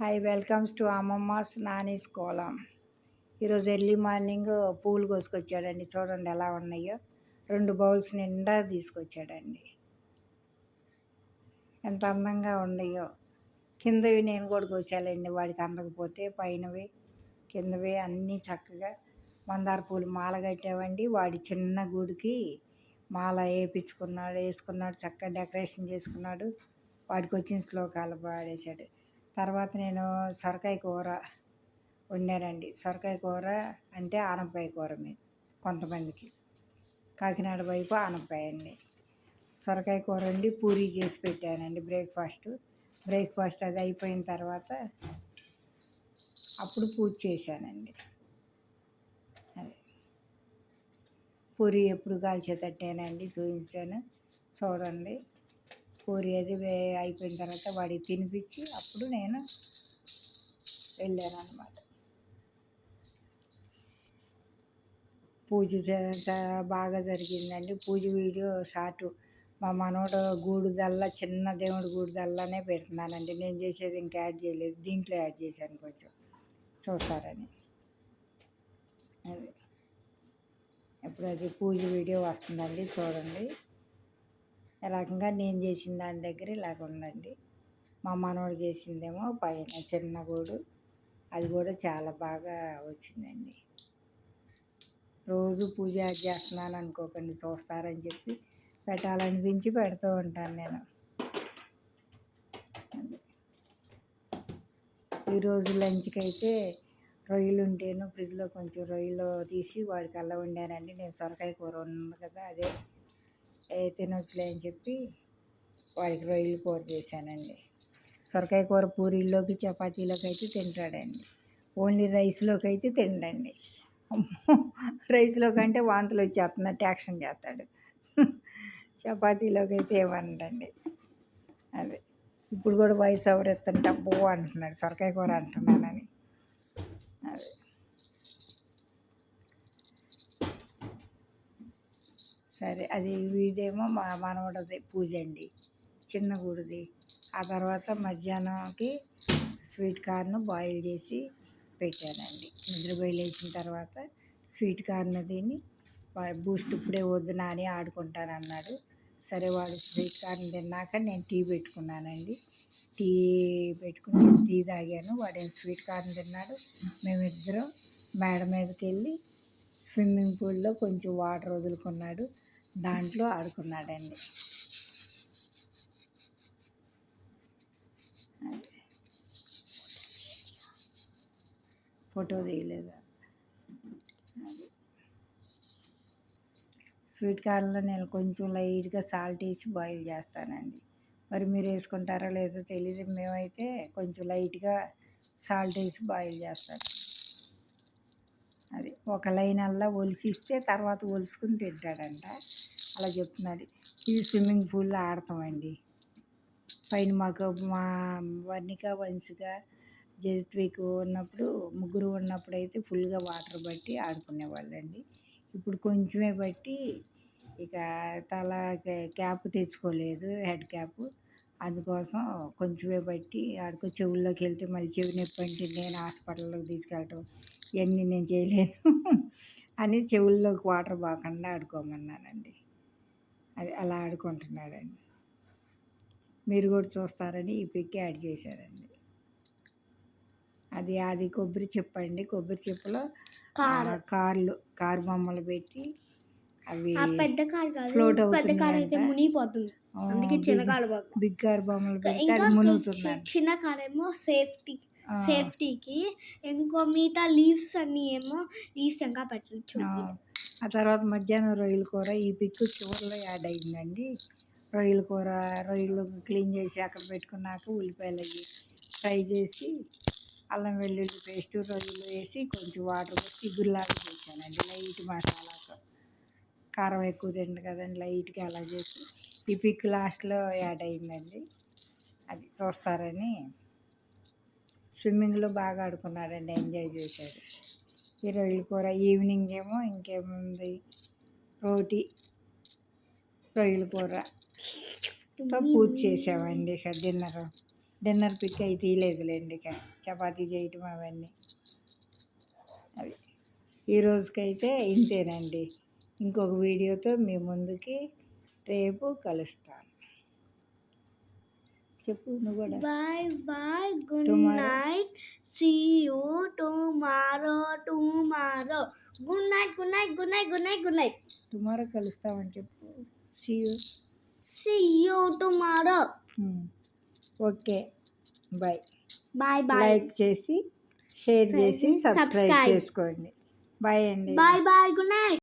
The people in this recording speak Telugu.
Hi welcomes to అమ్మమ్మస్ Nani's Kolam. ఈరోజు ఎర్లీ మార్నింగ్ పూలు కోసుకొచ్చాడండి. చూడండి ఎలా ఉన్నాయో. 2 బౌల్స్ నిండా తీసుకొచ్చాడండి. ఎంత అందంగా ఉన్నాయో. కిందవి నేను కూడా కోసాలండి, వాడికి అందకపోతే. పైనవి కిందవి అన్నీ చక్కగా మందార పూలు మాల కట్టామండి. వాడి చిన్న గూడికి మాల వేసుకున్నాడు, చక్కగా డెకరేషన్ చేసుకున్నాడు. వాడికి వచ్చిన శ్లోకాలు పాడేశాడు. తర్వాత నేను సొరకాయ కూర వండానండి. సొరకాయ కూర అంటే ఆనపకాయ కూర మీద కొంతమందికి, కాకినాడ వైపు ఆనపకాయ అండి. సొరకాయ కూర వండి పూరీ చేసి పెట్టానండి. బ్రేక్ఫాస్ట్ అది అయిపోయిన తర్వాత అప్పుడు పూజ చేశానండి. అదే పూరి ఎప్పుడు కాల్చేటట్టేనండి చూపించాను. చూడండి, పూరి అది అయిపోయిన తర్వాత వాడికి తినిపించి అప్పుడు నేను వెళ్ళాను అన్నమాట. పూజ బాగా జరిగిందండి. పూజ వీడియో షార్ట్ మా మనోడు గూడుదల్లా, చిన్న దేవుడి గూడుదల్లానే పెడుతున్నానండి. నేను చేసేది ఇంకా యాడ్ చేయలేదు, దీంట్లో యాడ్ చేశాను కొంచెం చూస్తారని. అది ఇప్పుడు అది పూజ వీడియో వస్తుందండి, చూడండి. రకంగా నేను చేసిన దాని దగ్గర ఇలాగ ఉందండి. మా మనోడు చేసిందేమో పైన చిన్న గూడు, అది కూడా చాలా బాగా వచ్చిందండి. రోజు పూజ చేస్తున్నాను అనుకోకండి, చూస్తారని చెప్పి పెట్టాలనిపించి పెడుతూ ఉంటాను నేను. ఈరోజు లంచ్కి అయితే రొయ్యలు ఉంటేను ఫ్రిడ్జ్లో కొంచెం రొయ్యలు తీసి వాడికి అలా వండానండి. నేను సొరకాయ కూర ఉంది కదా, అదే తినొచ్చులే అని చెప్పి వాడికి రొయ్యలు కూర చేశానండి. సొరకాయ కూర పూరీల్లోకి చపాతీలోకి అయితే తింటాడండి. ఓన్లీ రైస్లోకి అయితే తిండండి. రైస్లో కంటే వాంతులు వచ్చేస్తున్నట్టు యాక్షన్ చేస్తాడు. చపాతీలోకి అయితే ఏమనండి. అదే ఇప్పుడు కూడా వయసు ఎవరెత్తుంటే అబ్బో అంటున్నాడు, సొరకాయ కూర అంటున్నానని. అదే సరే, అది ఇదేమో మా మనవడది పూజ అండి, చిన్న గుడిది. ఆ తర్వాత మధ్యాహ్నంకి స్వీట్ కార్న్ బాయిల్ చేసి పెట్టానండి. నిద్రపోయి లేచిన తర్వాత స్వీట్ కార్న్ తిని బూస్ట్ ఇప్పుడే వద్దు నాని ఆడుకుంటానన్నాడు. సరే, వాడు స్వీట్ కార్న్ తిన్నాక నేను టీ పెట్టుకున్నానండి. టీ పెట్టుకుని టీ తాగాను. వాడు స్వీట్ కార్న్ తిన్నాడు. మేమిద్దరం మేడ మీదకి వెళ్ళి స్విమ్మింగ్ పూల్లో కొంచెం వాటర్ వదులుకున్నాడు, దాంట్లో ఆడుకున్నాడండి. ఫోటో తీయలేదా? స్వీట్ కార్న్లో నేను కొంచెం లైట్గా సాల్ట్ వేసి బాయిల్ చేస్తానండి. మరి మీరు వేసుకుంటారో లేదో తెలియదు. మేమైతే కొంచెం లైట్గా సాల్ట్ వేసి బాయిల్ చేస్తాను. అది ఒక లైన్ అల్లా ఒలిసిస్తే తర్వాత ఒలుసుకుని తింటాడంట, అలా చెప్తున్నాడు. ఇది స్విమ్మింగ్ పూల్లో ఆడతామండి. పైన మాకు మా వర్ణిక, వంశిక, జయత్విక్ ఉన్నప్పుడు, ముగ్గురు ఉన్నప్పుడు అయితే ఫుల్గా వాటర్ బట్టి ఆడుకునేవాళ్ళండి. ఇప్పుడు కొంచెమే బట్టి ఇక తల క్యాప్ తెచ్చుకోలేదు, హెడ్ క్యాప్. అందుకోసం కొంచెమే బట్టి చెవుల్లోకి వెళ్తే మళ్ళీ చెవి నొప్పి అంటే నేను హాస్పిటల్లోకి తీసుకెళ్ళటం ఇవన్నీ నేను చేయలేను అని చెవుల్లోకి వాటర్ పోకుండా ఆడుకోమన్నానండి. అది అలా ఆడుకుంటున్నాడండి. మీరు కూడా చూస్తారని ఈ పిక్ యాడ్ చేశారండి. అది కొబ్బరి చెప్పు అండి. కొబ్బరి చెప్పులో కారు బొమ్మలు పెట్టి అవి ఫ్లోట్ అవుతున్నాయి. బిగ్ కార్ బొమ్మలు పెట్టి అది మునుగుతున్నాయి. చిన్న కార్ ఏమో సేఫ్టీకి, ఇంకో మిగతా లీవ్స్ అన్ని ఏమో లీవ్స్ ఇంకా పెట్టచ్చు. ఆ తర్వాత మధ్యాహ్నం రొయ్యల కూర ఈ పిక్ చివరిలో యాడ్ అయిందండి. రొయ్యలు క్లీన్ చేసి అక్కడ పెట్టుకున్నాక ఉల్లిపాయలు అవి ఫ్రై చేసి అల్లం వెల్లుల్లి పేస్ట్ రొయ్యలు వేసి కొంచెం వాటర్ పోసి చిగురులాగా చేశానండి. లైట్ మసాలాతో, కారం ఎక్కువ తిండు కదండి, లైట్గా అలా చేసి ఈ పిక్ లాస్ట్లో యాడ్ అయిందండి. అది చూస్తారని. స్విమ్మింగ్లో బాగా ఆడుకున్నాడండి, ఎంజాయ్ చేశాడు. ఈ రొయ్యల కూర ఈవినింగ్ ఏమో ఇంకేముంది, రోటీ రొయ్యల కూరతో పూజ చేసామండి. ఇక డిన్నర్ డిన్నర్ పిక్ అయి తీయలేదులేండి, ఇక చపాతీ చేయటం అవన్నీ. అది ఈ రోజుకైతే ఇంతేనండి. ఇంకొక వీడియోతో మీ ముందుకి రేపు కలుస్తాను. చెప్పు నువ్వు కూడా. Bye bye, good Tomorrow. Night, see you tomorrow. Good night, good night, good night, good night, good night. Tomorrow కలుస్తామని చెప్పు. See you. See you tomorrow. Okay, bye. Bye bye. Like చేసి, షేర్ చేసి, సబ్స్క్రైబ్ చేసుకోండి. బాయ్ అండి. Bye bye, good night.